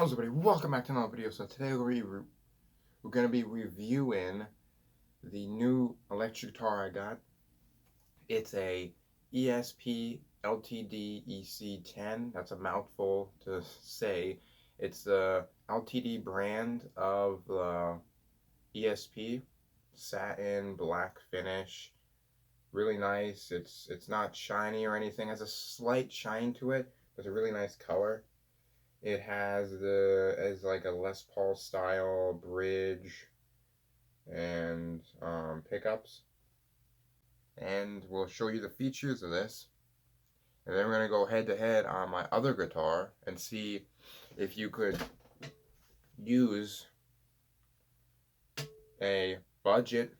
How's everybody? Welcome back to another video. So today we're going to be reviewing the new electric guitar I got. It's a ESP LTD EC10. That's a mouthful to say. It's the LTD brand of ESP. Satin, black finish. Really nice. It's not shiny or anything. It has a slight shine to it. It's a really nice color. It has like a Les Paul style bridge and pickups. And we'll show you the features of this. And then we're going to go head to head on my other guitar and see if you could use a budget,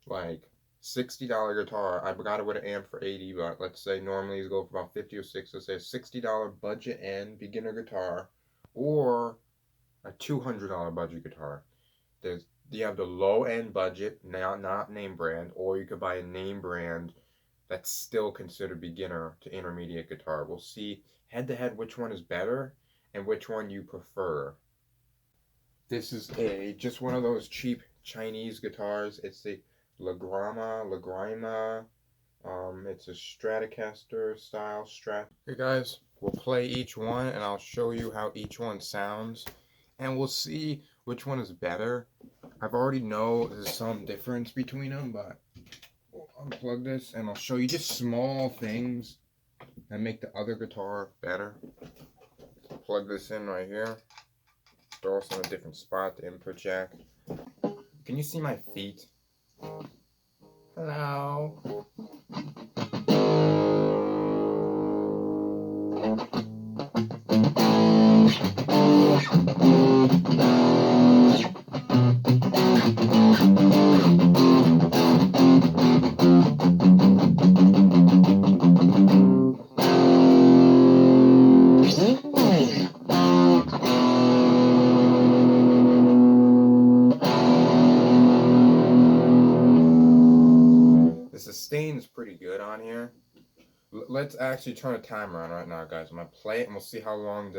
like $60 guitar. I got it with an amp for $80, but let's say normally you go for about $50 or $60. Let's say a $60 budget and beginner guitar, or a $200 budget guitar. You have the low end budget, not name brand, or you could buy a name brand that's still considered beginner to intermediate guitar. We'll see head to head which one is better and which one you prefer. This is just one of those cheap Chinese guitars. It's the Lagrima. It's a Stratocaster style Strat. Okay guys, we'll play each one and I'll show you how each one sounds and we'll see which one is better. I've already know there's some difference between them, but we'll unplug this and I'll show you just small things that make the other guitar better. Plug this in right here. Throw us in a different spot, the input jack. Can you see my feet? Hello. The sustain is pretty good on here. Let's actually turn a timer on right now, guys. I'm gonna play it and we'll see how long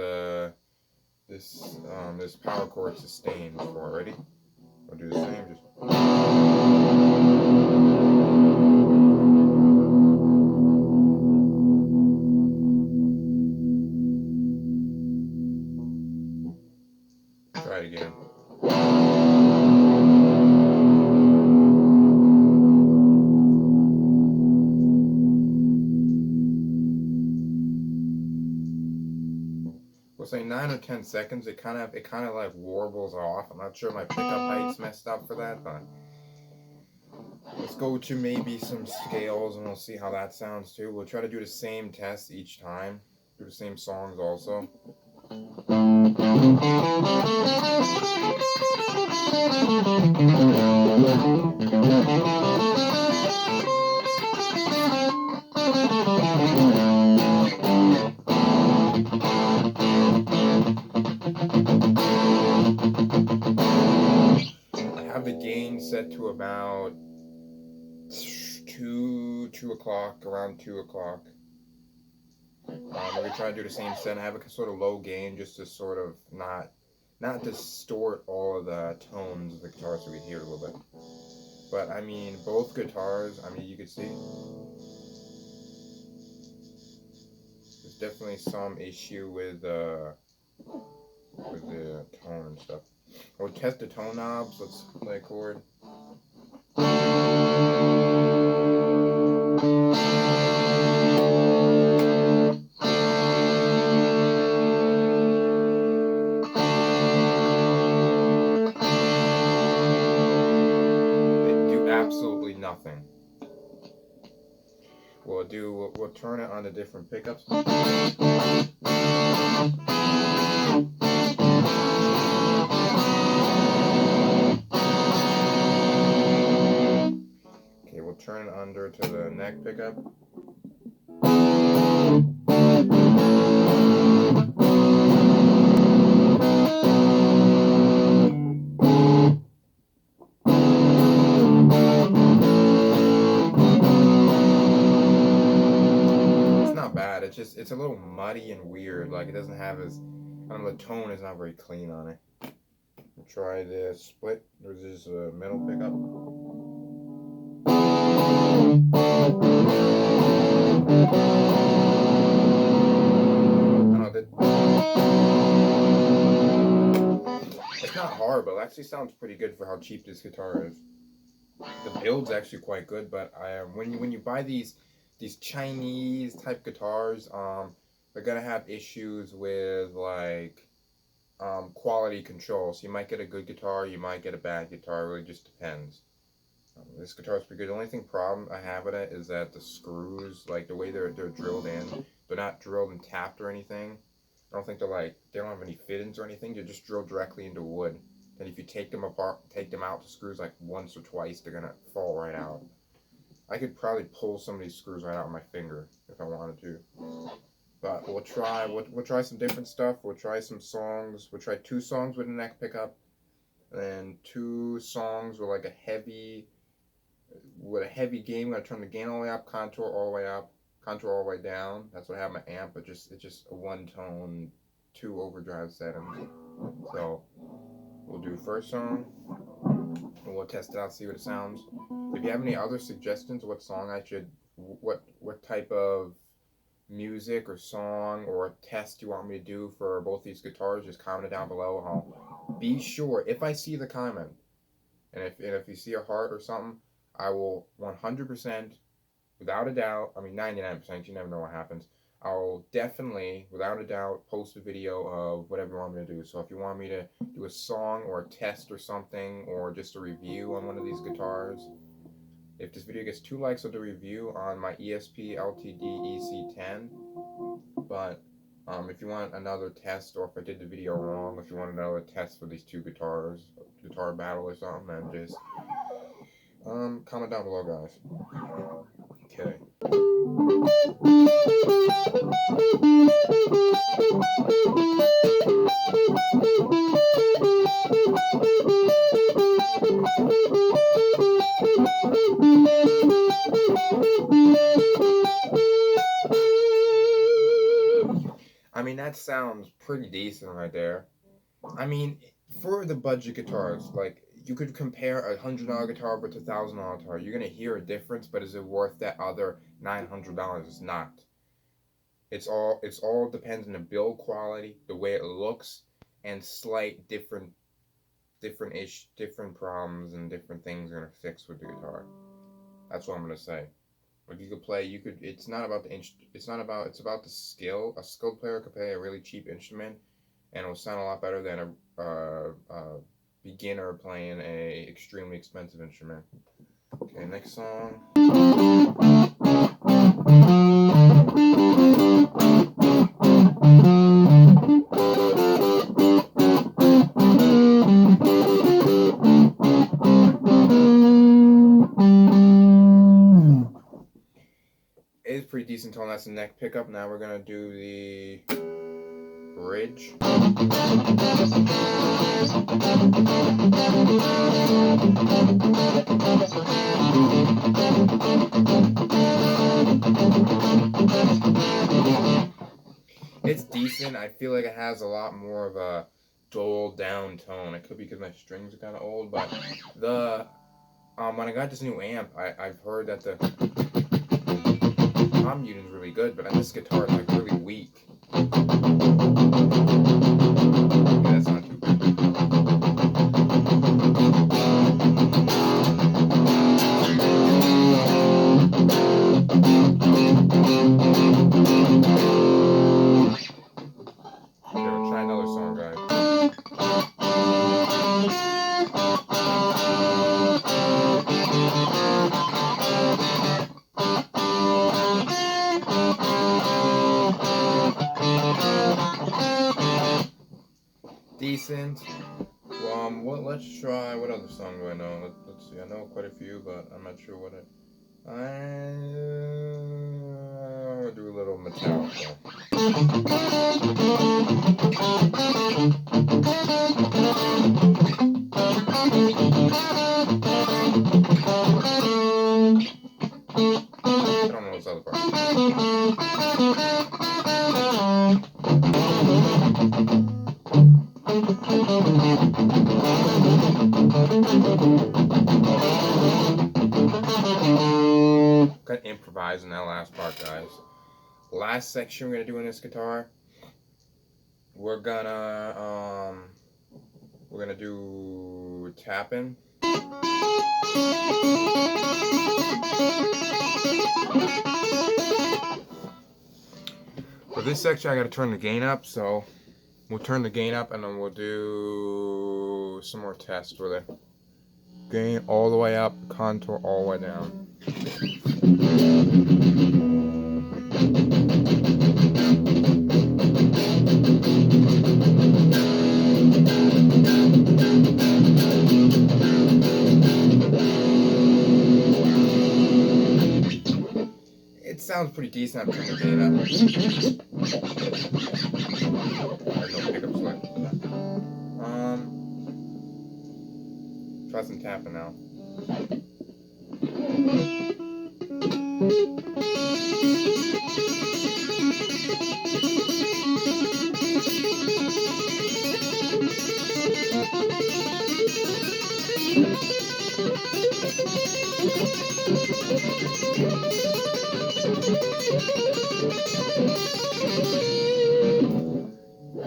this power chord sustains for. Ready? We'll do the same. Just try it again. We'll say 9 or 10 seconds. It kind of like warbles off. I'm not sure my pickup height's messed up for that, but let's go to maybe some scales and we'll see how that sounds too. We'll try to do the same test each time. Do the same songs also. The gain set to about 2 o'clock, around 2 o'clock. We're gonna try to do the same set. I have a sort of low gain just to sort of not distort all of the tones of the guitar so we can hear it a little bit. But I mean, both guitars, I mean, you can see there's definitely some issue with the tone and stuff. We'll test the tone knobs. Let's play a chord. They do absolutely nothing. We'll turn it on the different pickups. Turn it under to the neck pickup. It's not bad. It's it's a little muddy and weird. Like it doesn't have as, I don't know, the tone is not very clean on it. We'll try this split. There's this middle pickup. It's not horrible. It actually sounds pretty good for how cheap this guitar is. The build's actually quite good, but when you buy these Chinese type guitars, they're gonna have issues with like quality control. So you might get a good guitar, you might get a bad guitar. It really just depends. This guitar is pretty good. The only problem I have with it is that the screws, like the way they're drilled in, they're not drilled and tapped or anything. I don't think they don't have any fittings or anything. They're just drilled directly into wood. And if you take them apart, take them out, the screws like once or twice, they're gonna fall right out. I could probably pull some of these screws right out with my finger if I wanted to. But we'll try some different stuff. We'll try some songs. We'll try 2 songs with a neck pickup, and 2 songs with like a heavy gain. I'm gonna turn the gain all the way up, contour all the way up, contour all the way down. That's what I have my amp, but it's just a 1-tone, 2 overdrive settings. So we'll do first song, and we'll test it out, see what it sounds. If you have any other suggestions, what song I should, what type of music or song or test you want me to do for both these guitars, just comment it down below. I'll be sure, if I see the comment, and if you see a heart or something, I will 100%, without a doubt, I mean 99%, you never know what happens, I'll definitely, without a doubt, post a video of whatever you want me to do. So if you want me to do a song or a test or something, or just a review on one of these guitars, if this video gets 2 likes, I'll do a review on my ESP LTD EC10. But if you want another test, or if I did the video wrong, if you want another test for these 2 guitars, guitar battle or something, then just comment down below, guys. Okay. I mean, that sounds pretty decent right there. I mean, for the budget guitars, like, you could compare a $100 guitar with a $1,000 guitar. You're gonna hear a difference, but is it worth that other $900? It's not. It's all depends on the build quality, the way it looks, and slight different problems and different things you're gonna fix with the guitar. That's what I'm gonna say. Like, you could play, it's about the skill. A skilled player could play a really cheap instrument, and it'll sound a lot better than a beginner playing a extremely expensive instrument. Okay, next song. It's pretty decent tone. That's the neck pickup. Now we're gonna do the bridge. It's decent. I feel like it has a lot more of a dulled down tone. It could be because my strings are kind of old, but when I got this new amp, I've heard that the tom unit is really good, but on this guitar it's like really weak. Okay, that's not too bad. Okay, we'll try another song, guys. Decent. Let's try, what other song do I know? Let's see, I know quite a few, but I'm not sure what I'll do a little Metallica. I don't know this other part. Gonna improvise in that last part, guys. Last section we're gonna do in this guitar. We're gonna do tapping. For this section, I gotta turn the gain up, so we'll turn the gain up and then we'll do some more tests with it. Gain all the way up, contour all the way down. It sounds pretty decent. I'm turning the gain up. There's no pickup select. Try some tapping now.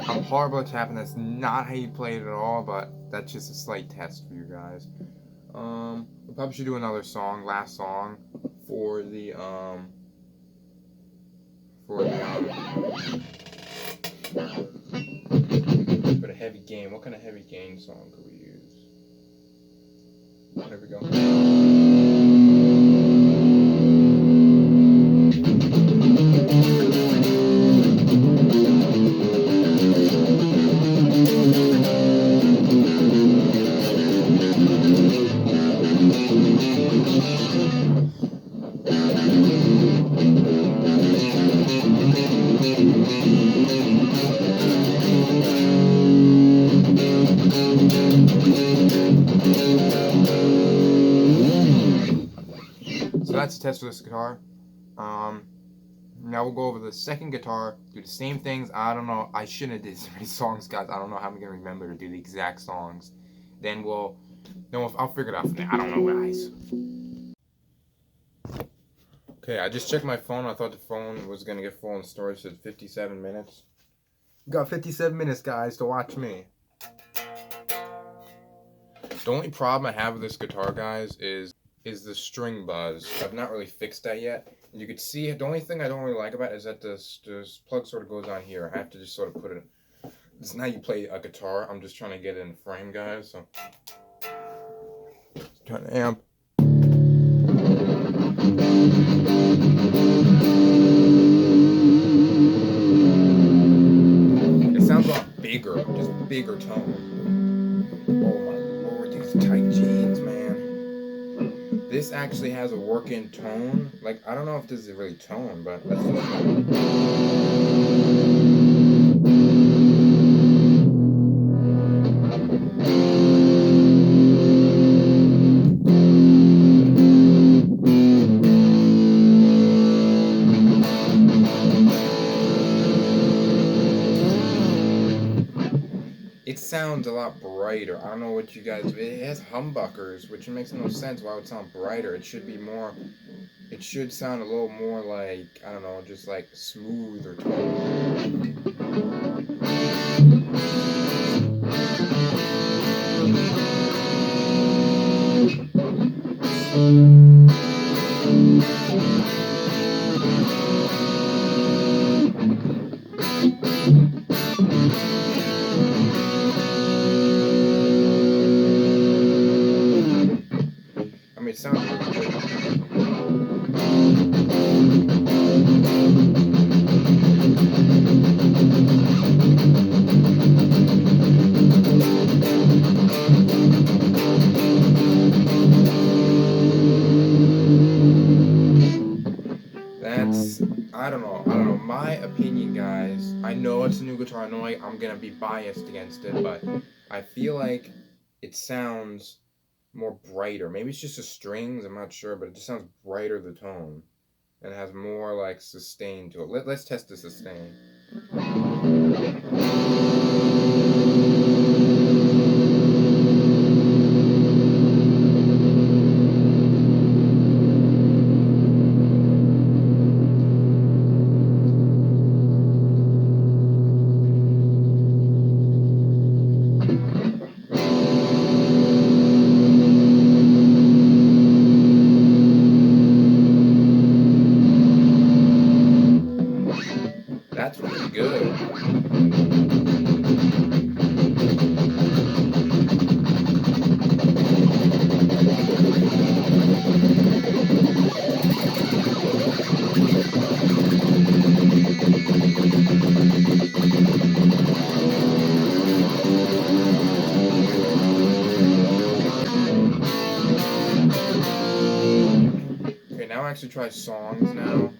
I'm horrible at tapping. That's not how you play it at all, but that's just a slight test for you guys. We probably should do another song, last song, for the heavy gain. What kind of heavy gain song could we use? There we go. So that's a test for this guitar. Now we'll go over the second guitar, do the same things. I don't know, I shouldn't have did so many songs, guys. I don't know how I'm gonna remember to do the exact songs. Then I'll figure it out from there. I don't know, guys. Okay, I just checked my phone. I thought the phone was gonna get full in storage. It said 57 minutes. We got 57 minutes, guys, to watch me. The only problem I have with this guitar, guys, is the string buzz. I've not really fixed that yet. And you could see it. The only thing I don't really like about it is that this plug sort of goes on here. I have to just sort of put it. This is not how you play a guitar. I'm just trying to get it in frame, guys. So turn the amp. It sounds a lot bigger, just bigger tone. Oh my lord, these tight jeans, man. This actually has a working tone. Like, I don't know if this is really tone, but let's just it sounds a lot brighter. I don't know what you guys... It has humbuckers, which makes no sense. Why would it sound brighter? It should be more... It should sound a little more like, I don't know, just like smooth or tone. I mean, it sounds really good. I don't know, my opinion, guys, I know it's a new guitar, I know I'm gonna be biased against it, but I feel like it sounds more brighter. Maybe it's just the strings, I'm not sure, but it just sounds brighter, the tone, and it has more, like, sustain to it. Let's test the sustain. actually try songs now.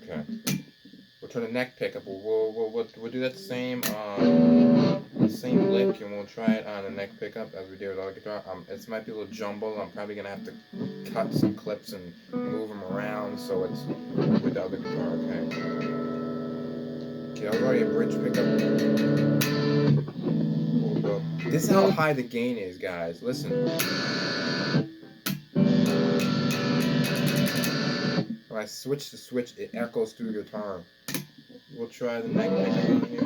Okay. We'll try the neck pickup. We'll do that same lick, and we'll try it on the neck pickup as we did with the other guitar. It might be a little jumbled. I'm probably gonna have to cut some clips and move them around so it's with the other guitar. Okay. Okay, I've already a bridge pickup. This is how high the gain is, guys. Listen. When I switch the switch, it echoes through the guitar. We'll try the neck pickup on here.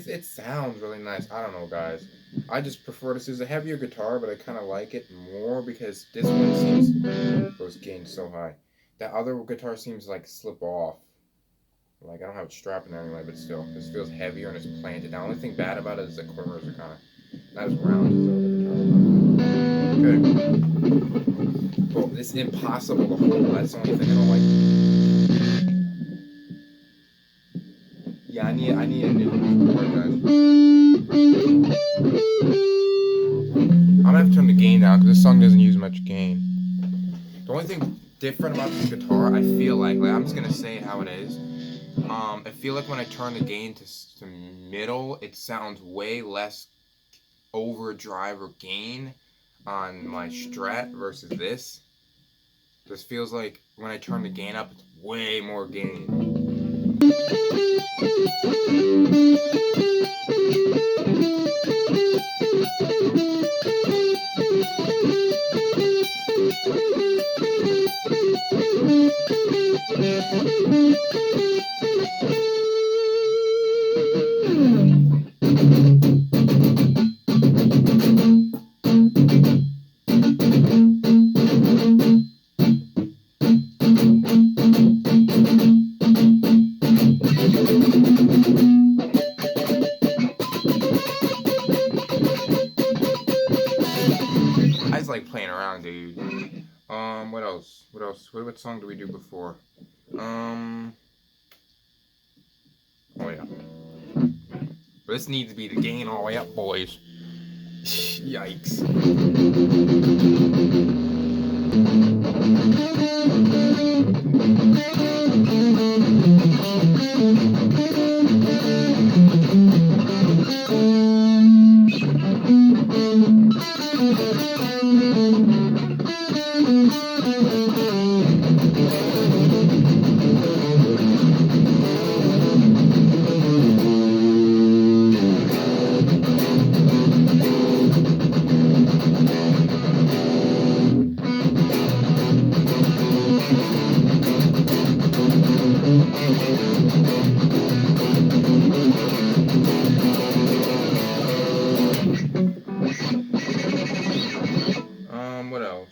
It sounds really nice. I don't know, guys. I just prefer this. Is a heavier guitar, but I kind of like it more because this one seems goes gain so high. That other guitar seems like slip off. Like I don't have it strapped in anyway, but still, this feels heavier and it's planted. The only thing bad about it is the corners are kind of not as round as the other guitar. Okay. Well, it's impossible to hold. That's the only thing I don't like. Yeah, I need a new keyboard, guys. I'm gonna have to turn the gain down because this song doesn't use much gain. The only thing different about this guitar, I feel like I'm just gonna say how it is. I feel like when I turn the gain to middle, it sounds way less overdrive or gain on my Strat versus this. This feels like when I turn the gain up, it's way more gain. I just like playing around, dude. What else? What song do we do before? Oh yeah. This needs to be the gain all the way up, boys. Yikes. What else?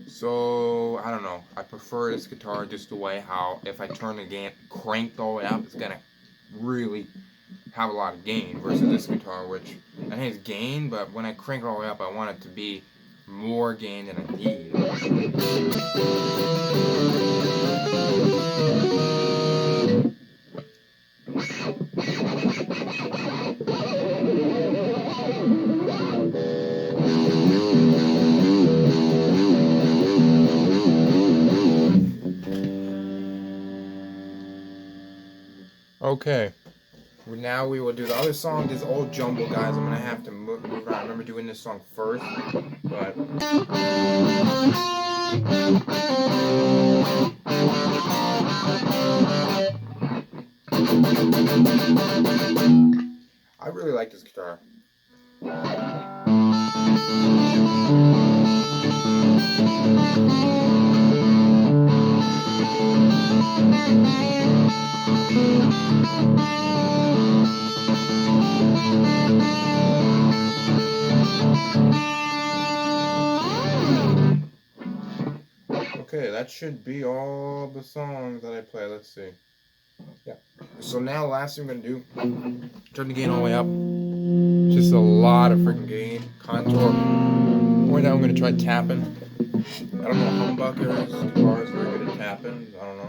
So, I don't know. I prefer this guitar just the way how if I turn the gain cranked all the way up, it's gonna really have a lot of gain versus this guitar, which I think is gain, but when I crank it all the way up, I want it to be more gain than I need. Okay, now we will do the other song. This old jumble, guys. I'm gonna have to move around. I remember doing this song first, but I really like this guitar. Okay, that should be all the songs that I play. Let's see. Yeah. So now, last thing I'm gonna do, turn the gain all the way up. Just a lot of freaking gain, contour. Right now I'm gonna try tapping. I don't know, humbuckers, guitars, very good at tapping. I don't know.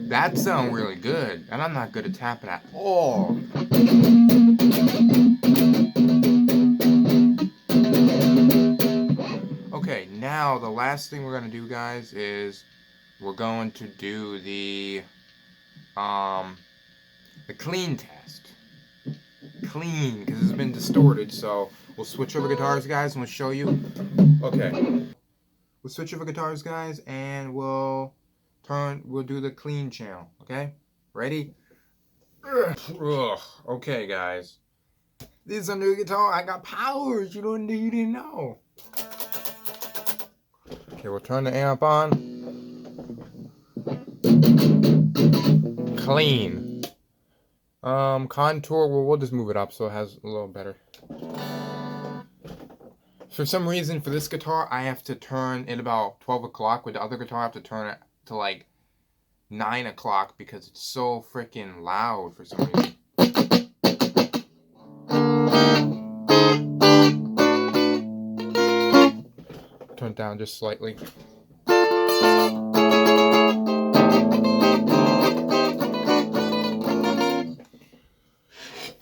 That sounds really good, and I'm not good at tapping at all. Okay, now the last thing we're gonna do, guys, is we're going to do the clean test. Clean, because it's been distorted, so we'll switch over guitars, guys, and we'll show you. Okay, we'll switch over guitars, guys, and we'll do the clean channel. Okay, ready? Ugh. Okay, guys, this is a new guitar. I got powers you didn't know. Okay, we'll turn the amp on. Clean. Contour, well, we'll just move it up so it has a little better. For some reason, for this guitar, I have to turn it about 12 o'clock. With the other guitar, I have to turn it to like 9 o'clock because it's so freaking loud for some reason. Turn it down just slightly.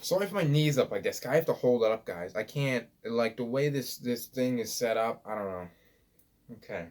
Sorry if my knee's up, I guess. I have to hold it up, guys. I can't, like, the way this thing is set up, I don't know. Okay.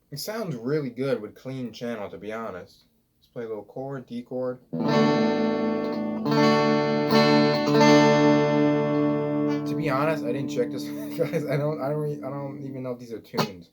It sounds really good with clean channel, to be honest. Let's play a little chord, D chord. To be honest, I didn't check this, guys. I don't even know if these are tunes.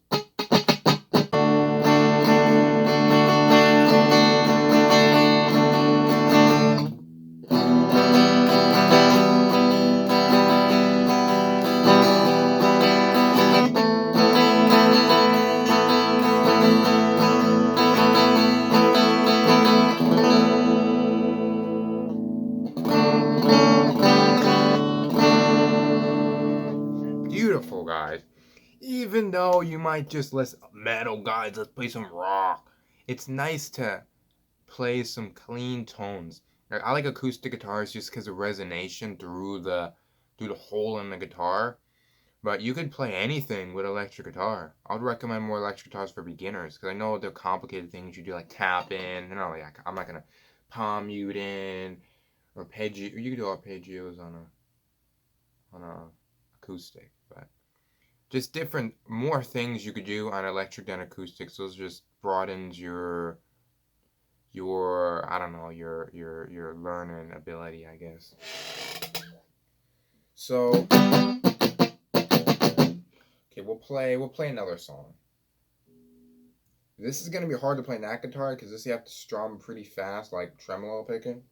Beautiful, guys. Even though you might just listen metal, guys, let's play some rock. It's nice to play some clean tones. I like acoustic guitars just because of resonation through the hole in the guitar. But you could play anything with electric guitar. I would recommend more electric guitars for beginners because I know they're complicated things you do, like tap in. You know, like I'm not gonna palm mute in or arpeggio. You can do arpeggios on a acoustic, but just different, more things you could do on electric than acoustics. Those just broadens your I don't know, your learning ability, I guess. So okay, we'll play another song. This is gonna be hard to play that guitar because this you have to strum pretty fast, like tremolo picking.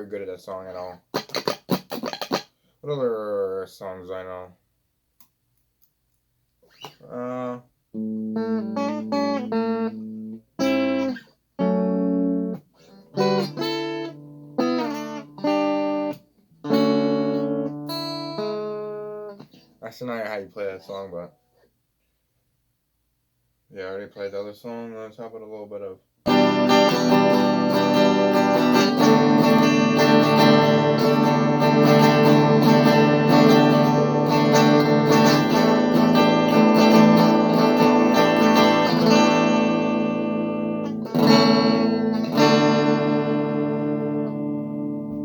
very good at that song at all. What other songs I know? I still don't know how you play that song, but yeah, I already played the other song. Let's have it a little bit of.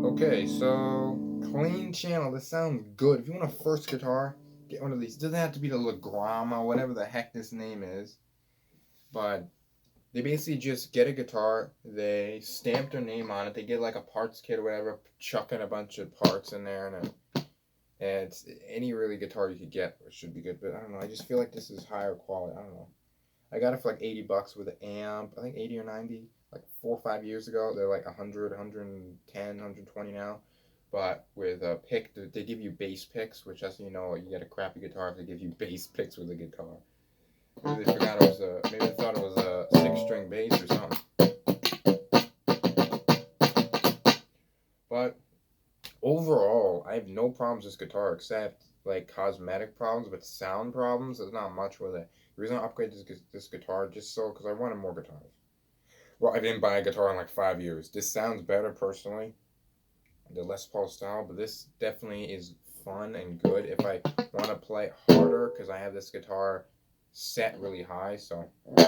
Okay, so clean channel. This sounds good. If you want a first guitar, get one of these. It doesn't have to be the Legrama, whatever the heck this name is, but they basically just get a guitar, they stamp their name on it, they get like a parts kit or whatever, chuck in a bunch of parts in there, and it's any really guitar you could get should be good, but I don't know, I just feel like this is higher quality. I don't know. I got it for like $80 with an amp, I think 80 or 90, like 4 or 5 years ago. They're like 100, 110, 120 now. But with a pick, they give you bass picks, which, as you know, you get a crappy guitar if they give you bass picks with a guitar. Maybe they forgot it was maybe they thought it was a 6-string bass or something. But overall, I have no problems with this guitar except like cosmetic problems, but sound problems. There's not much with it. The reason I upgraded this guitar just so because I wanted more guitars. Well, I didn't buy a guitar in like 5 years. This sounds better personally, the Les Paul style, but this definitely is fun and good if I want to play harder because I have this guitar set really high, so play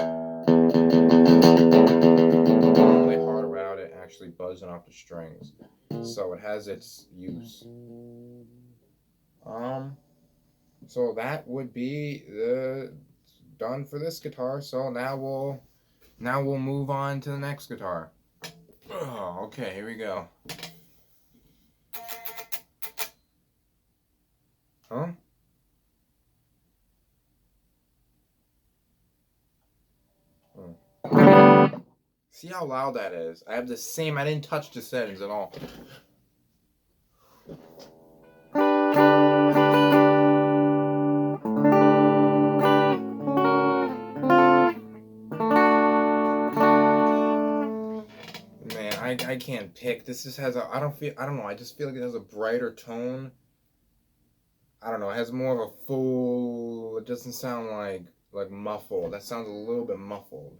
harder without it actually buzzing off the strings. So it has its use. So that would be done for this guitar. So now we'll move on to the next guitar. Oh, okay, here we go. Huh? See how loud that is? I have the same, I didn't touch the settings at all. Man, I can't pick. This just has a, I don't know, I just feel like it has a brighter tone. I don't know, it has more of a full, it doesn't sound like muffled. That sounds a little bit muffled.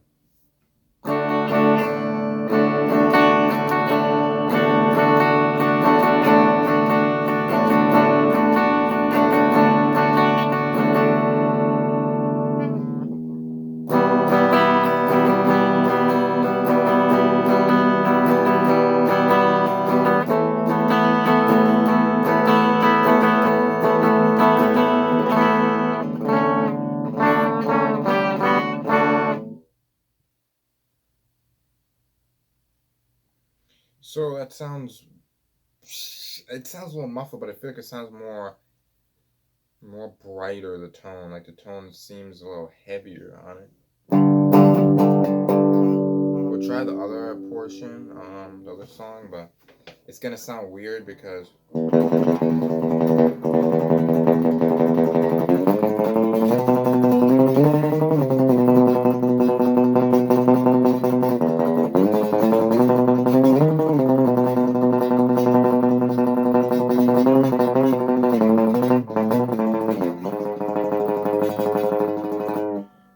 So that sounds, it sounds a little muffled, but I feel like it sounds more brighter, the tone. Like the tone seems a little heavier on it. We'll try the other portion, the other song, but it's gonna sound weird because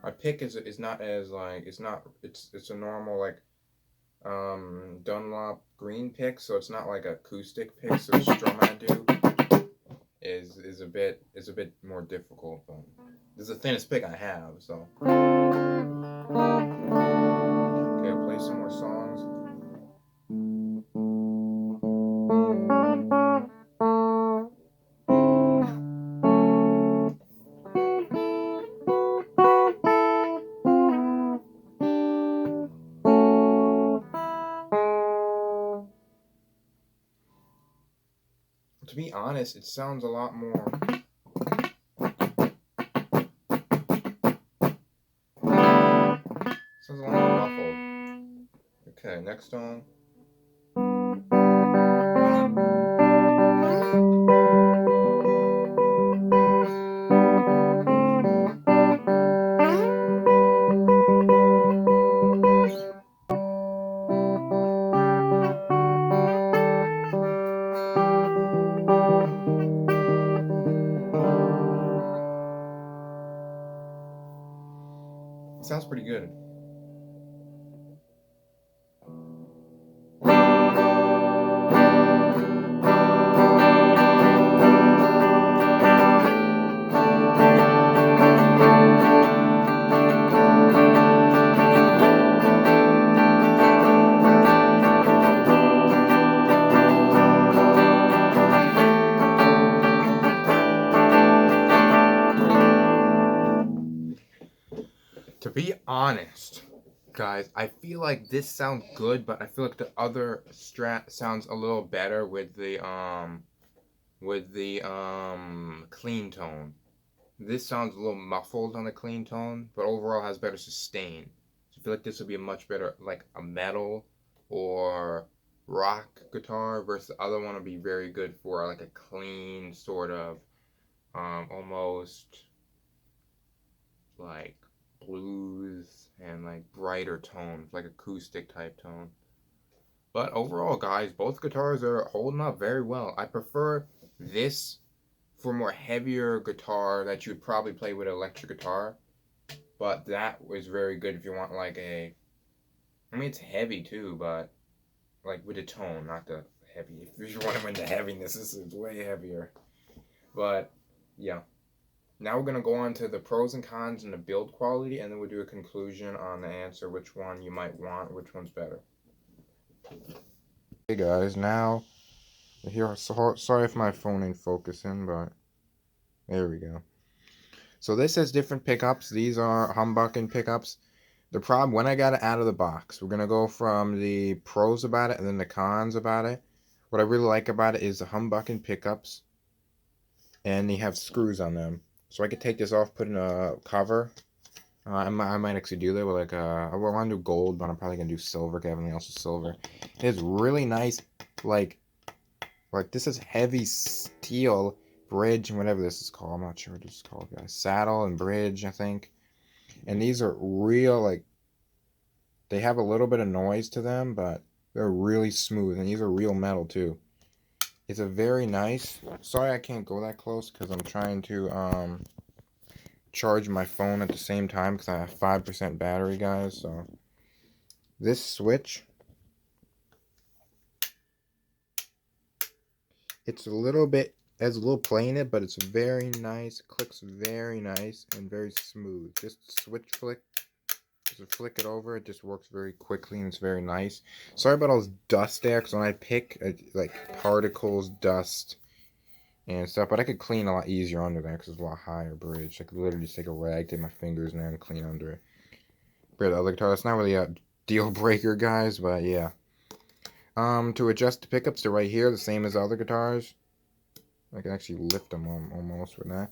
my pick is not as like it's a normal like Dunlop green pick, so it's not like acoustic pick, so the strum I do is a bit more difficult, but this is the thinnest pick I have, so okay, I'll play some more songs. To be honest, it sounds a lot more. Sounds a lot more muffled. Okay, next song. pretty good. To be honest, guys, I feel like this sounds good, but I feel like the other Strat sounds a little better with the clean tone. This sounds a little muffled on the clean tone, but overall has better sustain. So I feel like this would be a much better, like a metal or rock guitar, versus the other one would be very good for like a clean sort of almost like blues and like brighter tones, like acoustic type tone. But overall, guys, both guitars are holding up very well. I prefer this for more heavier guitar that you would probably play with an electric guitar. But that was very good if you want like a, I mean it's heavy too, but like with the tone, not the heavy. If you want to into heaviness, this is way heavier. But yeah. Now we're going to go on to the pros and cons and the build quality, and then we'll do a conclusion on the answer, which one you might want, which one's better. Hey guys, now, here, sorry if my phone ain't focusing, but there we go. So this has different pickups. These are humbucking pickups. The problem, when I got it out of the box, we're going to go from the pros about it and then the cons about it. What I really like about it is the humbucking pickups, and they have screws on them. So I could take this off, put in a cover. I might actually do that with like I want to do gold, but I'm probably gonna do silver. Cause everything else is silver. It's really nice. Like this is heavy steel bridge and whatever this is called. I'm not sure what this is called, guys. Saddle and bridge, I think. And these are real, like they have a little bit of noise to them, but they're really smooth. And these are real metal too. It's a very nice. Sorry I can't go that close because I'm trying to charge my phone at the same time because I have 5% battery, guys. So this switch, it's a little bit, has a little play in it, but it's very nice. Clicks very nice and very smooth. Just switch flick. Just flick it over. It just works very quickly and it's very nice. Sorry about all this dust there, because when I pick like particles, dust, and stuff, but I could clean a lot easier under there because it's a lot higher bridge. I could literally just take a rag, take my fingers in there, and clean under it. But the other guitar, that's not really a deal breaker, guys, but yeah. To adjust the pickups, they're right here, the same as the other guitars. I can actually lift them almost with that.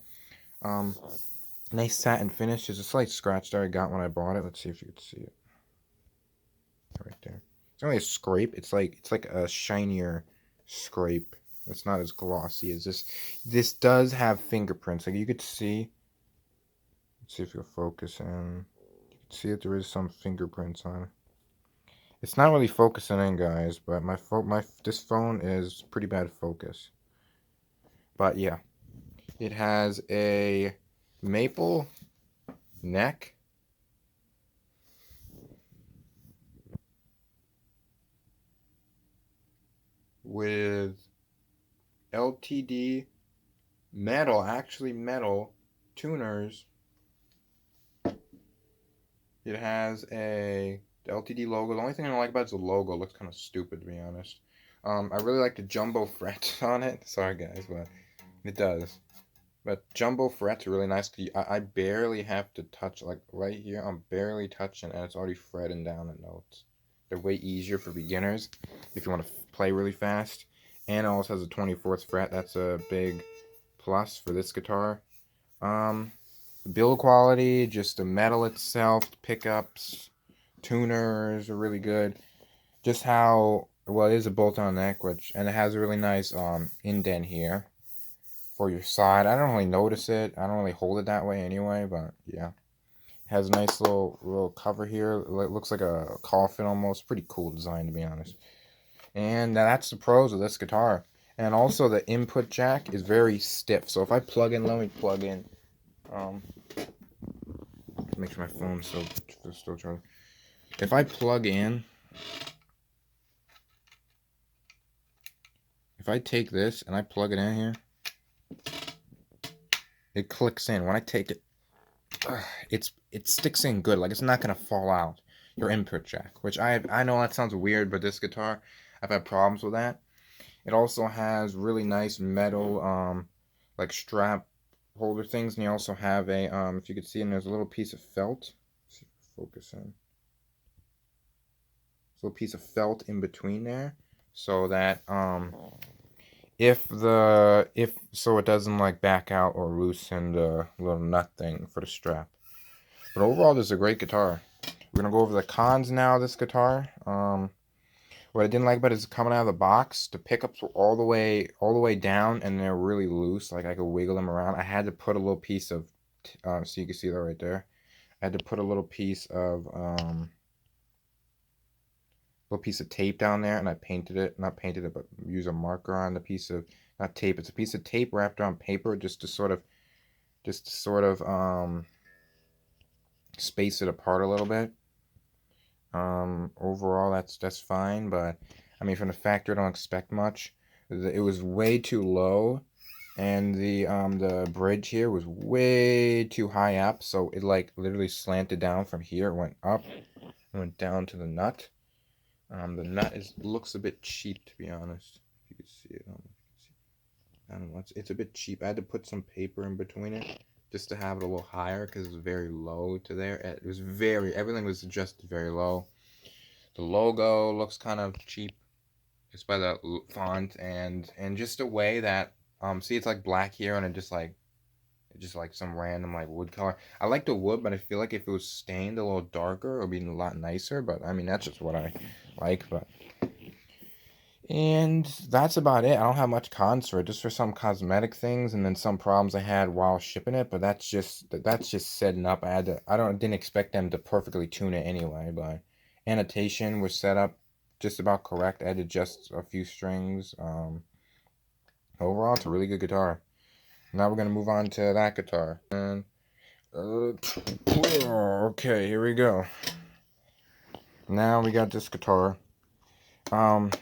Nice satin finish. There's a slight scratch there I got when I bought it. Let's see if you can see it. Right there. It's not really a scrape. It's like a shinier scrape. It's not as glossy as this. This does have fingerprints. Like you could see. Let's see if you'll focus in. You can see that there is some fingerprints on it. It's not really focusing in, guys, but this phone is pretty bad focus. But yeah, it has a maple neck. With LTD metal, actually metal tuners. It has the LTD logo. The only thing I don't like about it is the logo. It looks kind of stupid, to be honest. I really like the jumbo frets on it. Sorry, guys, but it does. But jumbo frets are really nice. I barely have to touch, like right here, I'm barely touching, and it's already fretting down the notes. They're way easier for beginners if you want to play really fast. And it also has a 24th fret. That's a big plus for this guitar. Build quality, just the metal itself, pickups, tuners are really good. Just how, well, it is a bolt-on neck, and it has a really nice indent here for your side. I don't really notice it. I don't really hold it that way anyway, but yeah. It has a nice little cover here. It looks like a coffin almost. Pretty cool design, to be honest. And that's the pros of this guitar. And also the input jack is very stiff. So if I plug in, let me plug in. make sure my phone's still charging. If I plug in, if I take this and I plug it in here, it clicks in. When I take it, it sticks in good. Like, it's not gonna fall out. Your input jack, which I know that sounds weird, but this guitar, I've had problems with that. It also has really nice metal like strap holder things, and you also have a if you could see, and there's a little piece of felt. Let's see if focus in. This little piece of felt in between there, so that if so it doesn't like back out or loosen the little nut thing for the strap. But overall, this is a great guitar. We're gonna go over the cons now of this guitar. What I didn't like about it is coming out of the box, the pickups were all the way down, and they're really loose. Like, I could wiggle them around. I had to put a little piece of, so you can see that right there. I had to put a little piece of tape down there, and I painted it. Not painted it, but use a marker on the piece of, not tape. It's a piece of tape wrapped around paper, just to sort of space it apart a little bit. Overall, that's fine, but I mean, from the factory, I don't expect much. It was way too low, and the bridge here was way too high up, so it like literally slanted down from here. It went up, went down to the nut. The nut looks a bit cheap, to be honest. If you can see it, I don't know. It's a bit cheap. I had to put some paper in between it just to have it a little higher, because it was very low to there. It was everything was adjusted very low. The logo looks kind of cheap, just by the font and just the way that see, it's like black here, and it just like some random like wood color. I like the wood, but I feel like if it was stained a little darker, it would be a lot nicer. But I mean, that's just what I like. But and that's about it. I don't have much cons for it, just for some cosmetic things, and then some problems I had while shipping it. But that's just setting up. I didn't expect them to perfectly tune it anyway. But annotation was set up just about correct. I had to adjust a few strings. Overall, it's a really good guitar. Now we're gonna move on to that guitar. And okay, here we go. Now we got this guitar. What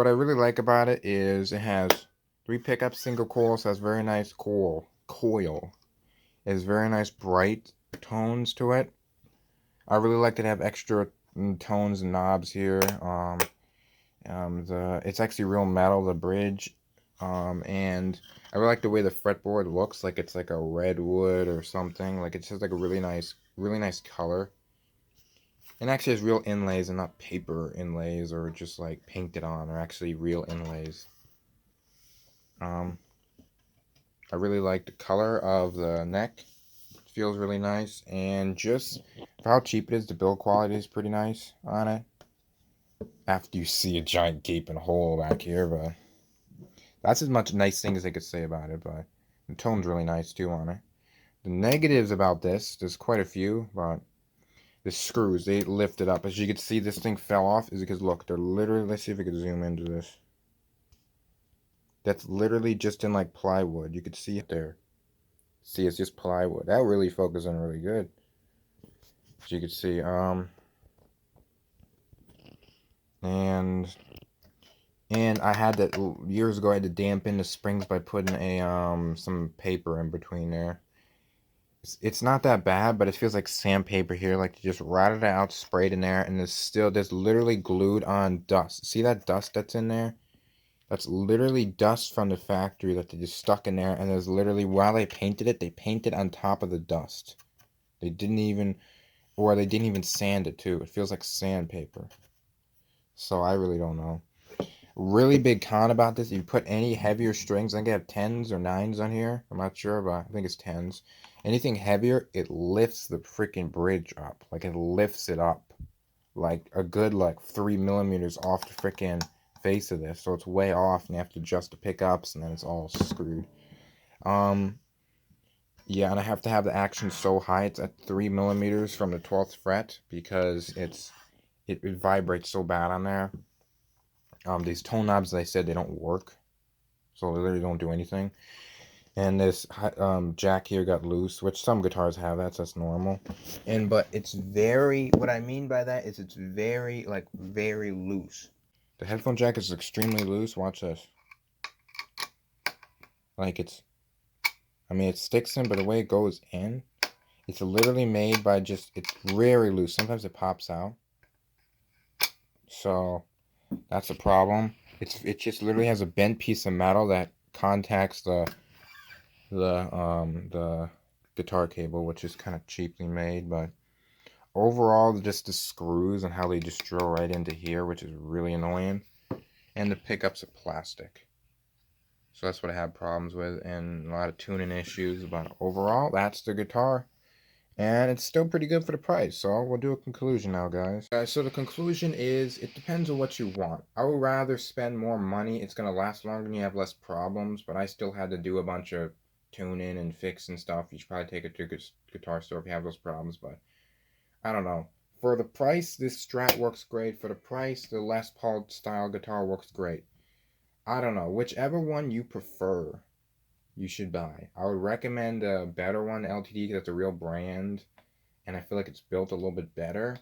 I really like about it is it has 3 pickups, single coils, has very nice coil. It has very nice bright tones to it. I really like to have extra tones and knobs here. It's actually real metal, the bridge, and I really like the way the fretboard looks, like it's like a redwood or something. Like, it's just like a really nice color. And actually has real inlays and not paper inlays or just like painted on, or actually real inlays. I really like the color of the neck. It feels really nice, and just for how cheap it is, the build quality is pretty nice on it. After you see a giant gaping hole back here, but that's as much nice thing as I could say about it. But the tone's really nice too on it. The negatives about this, there's quite a few, but the screws, they lift it up. As you can see, this thing fell off is because, look, they're literally, let's see if we can zoom into this. That's literally just in like plywood. You could see it there. See, it's just plywood. That really focuses on really good. As you can see, and I had that years ago. I had to dampen the springs by putting some paper in between there. It's not that bad, but it feels like sandpaper here. Like, you just routed it out, sprayed in there, and there's literally glued on dust. See that dust that's in there? That's literally dust from the factory that they just stuck in there, and there's literally, while they painted on top of the dust. They didn't even sand it too. It feels like sandpaper. So I really don't know. Really big con about this, if you put any heavier strings, I think I have 10s or 9s on here. I'm not sure, but I think it's 10s. Anything heavier, it lifts the freaking bridge up. Like, it lifts it up. Like, a good, 3 millimeters off the freaking face of this. So it's way off, and you have to adjust the pickups, and then it's all screwed. Yeah, and I have to have the action so high. It's at 3 millimeters from the 12th fret, because it vibrates so bad on there. These tone knobs, as I said, they don't work. So they literally don't do anything. And this jack here got loose, which some guitars have. That's normal. But it's very, what I mean by that is it's very, like, very loose. The headphone jack is extremely loose. Watch this. Like, it sticks in, but the way it goes in, it's literally made by just, it's very loose. Sometimes it pops out. So that's a problem. It just literally has a bent piece of metal that contacts the guitar cable, which is kind of cheaply made, but overall, just the screws and how they just drill right into here, which is really annoying. And the pickups are plastic. So that's what I have problems with, and a lot of tuning issues, but overall, that's the guitar. And it's still pretty good for the price, so we'll do a conclusion now, guys. So the conclusion is, it depends on what you want. I would rather spend more money. It's going to last longer and you have less problems, but I still had to do a bunch of tuning and fix and stuff. You should probably take it to a guitar store if you have those problems, but I don't know. For the price, this Strat works great. For the price, the Les Paul style guitar works great. I don't know. Whichever one you prefer, you should buy. I would recommend a better one, LTD, because it's a real brand, and I feel like it's built a little bit better.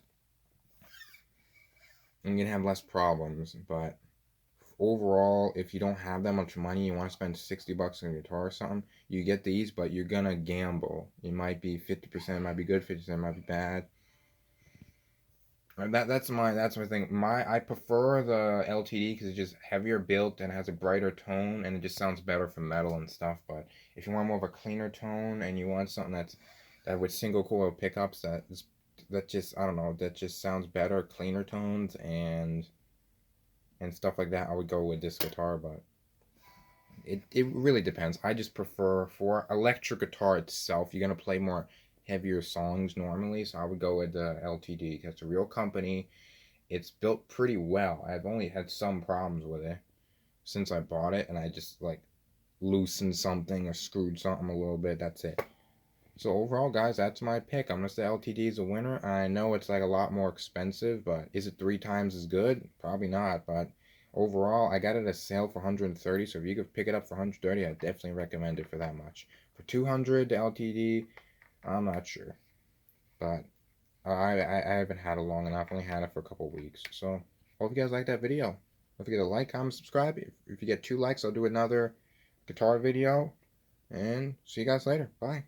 And you're gonna have less problems, but overall, if you don't have that much money, you want to spend 60 bucks on a guitar or something, you get these, but you're gonna gamble. It might be 50%, it might be good, 50% might be bad. That's my thing. I prefer the LTD because it's just heavier built and has a brighter tone, and it just sounds better for metal and stuff. But if you want more of a cleaner tone and you want something that with single coil pickups that just, I don't know, that just sounds better, cleaner tones and stuff like that, I would go with this guitar. But it really depends. I just prefer, for electric guitar itself, you're gonna play more heavier songs normally, so I would go with the LTD. It's a real company. It's built pretty well. I've only had some problems with it since I bought it, and I just like loosened something or screwed something a little bit. That's it. So overall, guys, that's my pick. I'm gonna say LTD is a winner. I know it's like a lot more expensive, but is it 3 times as good? Probably not. But overall, I got it at a sale for 130. So if you could pick it up for 130, I definitely recommend it for that much. For 200, the LTD, I'm not sure, but I haven't had it long enough. I only had it for a couple weeks. So hope you guys like that video. Don't forget to like, comment, subscribe. If you get 2 likes, I'll do another guitar video. And see you guys later. Bye.